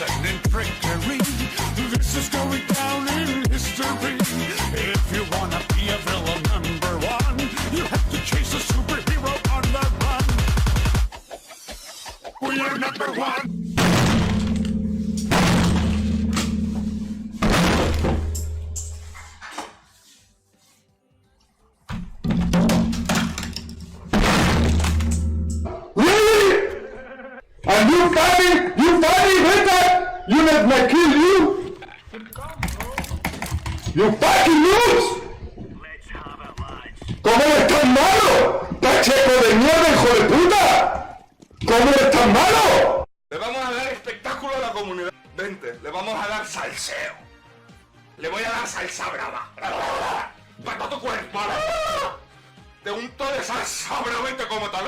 and trickery. This is going down in history. If you wanna be a villain #1, you have to chase a superhero on the run. We are #1. And you funny, Richard! You let me kill you! You fucking lose! ¿Cómo eres tan malo? ¡Pacheco de mierda, hijo de puta! ¿Cómo eres tan malo? Le vamos a dar espectáculo a la comunidad. Vente, le vamos a dar salseo. Le voy a dar salsa brava. Para todo tu cuerpo. Te unto de salsa brava y te como tal.